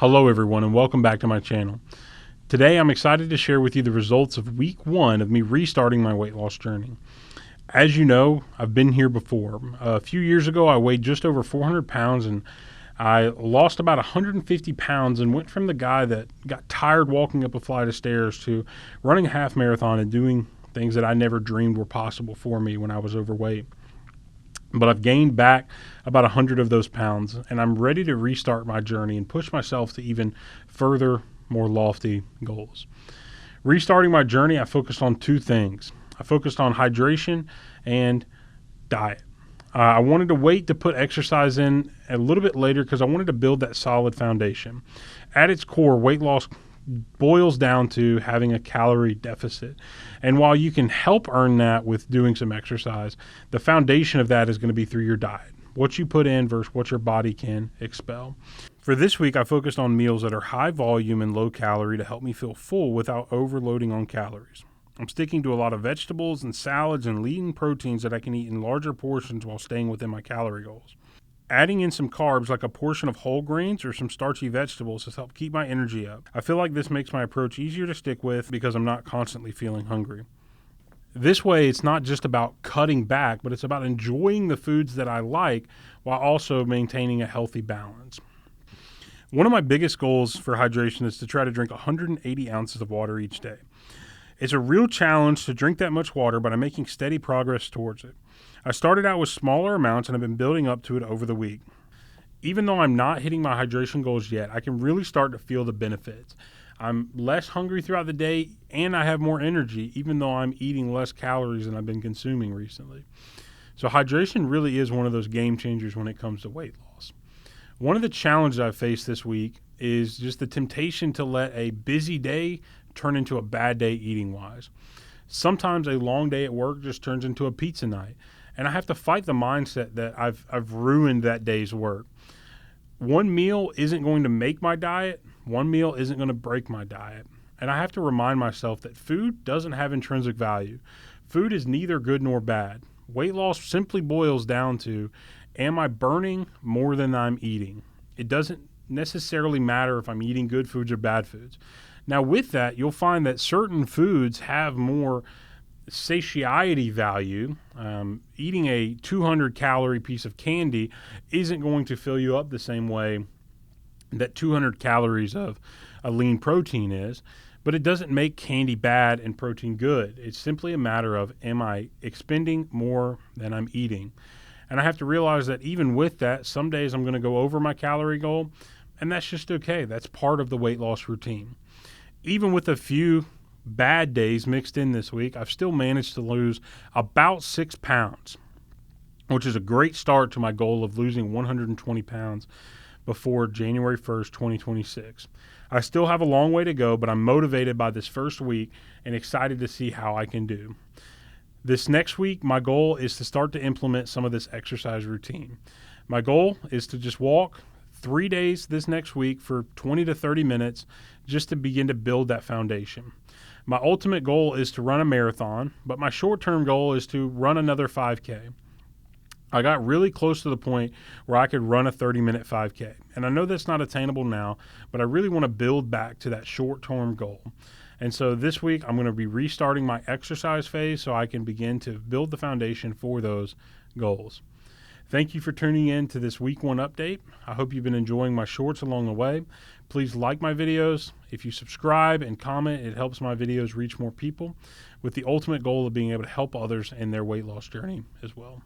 Hello everyone and welcome back to my channel. Today I'm excited to share with you the results of week 1 of me restarting my weight loss journey. As you know, I've been here before. A few years ago I weighed just over 400 pounds and I lost about 150 pounds and went from the guy that got tired walking up a flight of stairs to running a half marathon and doing things that I never dreamed were possible for me when I was overweight. But I've gained back about 100 of those pounds, and I'm ready to restart my journey and push myself to even further, more lofty goals. Restarting my journey, I focused on two things. I focused on hydration and diet. I wanted to wait to put exercise in a little bit later because I wanted to build that solid foundation. At its core, weight loss boils down to having a calorie deficit. And while you can help earn that with doing some exercise, the foundation of that is going to be through your diet. What you put in versus what your body can expel. For this week, I focused on meals that are high volume and low calorie to help me feel full without overloading on calories. I'm sticking to a lot of vegetables and salads and lean proteins that I can eat in larger portions while staying within my calorie goals. Adding in some carbs like a portion of whole grains or some starchy vegetables has helped keep my energy up. I feel like this makes my approach easier to stick with because I'm not constantly feeling hungry. This way, it's not just about cutting back, but it's about enjoying the foods that I like while also maintaining a healthy balance. One of my biggest goals for hydration is to try to drink 180 ounces of water each day. It's a real challenge to drink that much water, but I'm making steady progress towards it. I started out with smaller amounts and I've been building up to it over the week. Even though I'm not hitting my hydration goals yet, I can really start to feel the benefits. I'm less hungry throughout the day and I have more energy, even though I'm eating less calories than I've been consuming recently. So hydration really is one of those game changers when it comes to weight loss. One of the challenges I've faced this week is just the temptation to let a busy day turn into a bad day eating wise. Sometimes a long day at work just turns into a pizza night. And I have to fight the mindset that I've ruined that day's work. One meal isn't going to make my diet. One meal isn't going to break my diet. And I have to remind myself that food doesn't have intrinsic value. Food is neither good nor bad. Weight loss simply boils down to, am I burning more than I'm eating? It doesn't necessarily matter if I'm eating good foods or bad foods. Now with that, you'll find that certain foods have more satiety value. Eating a 200 calorie piece of candy isn't going to fill you up the same way that 200 calories of a lean protein is, but it doesn't make candy bad and protein good. It's simply a matter of, am I expending more than I'm eating? And I have to realize that even with that, some days I'm going to go over my calorie goal, and that's just okay. That's part of the weight loss routine. Even with a few bad days mixed in this week, I've still managed to lose about 6 pounds, which is a great start to my goal of losing 120 pounds before January 1st, 2026. I still have a long way to go, but I'm motivated by this first week and excited to see how I can do. This next week, my goal is to start to implement some of this exercise routine. My goal is to just walk 3 days this next week for 20 to 30 minutes just to begin to build that foundation. My ultimate goal is to run a marathon, but my short-term goal is to run another 5K. I got really close to the point where I could run a 30-minute 5K. And I know that's not attainable now, but I really want to build back to that short-term goal. And so this week, I'm going to be restarting my exercise phase so I can begin to build the foundation for those goals. Thank you for tuning in to this week 1 update. I hope you've been enjoying my shorts along the way. Please like my videos. If you subscribe and comment, it helps my videos reach more people with the ultimate goal of being able to help others in their weight loss journey as well.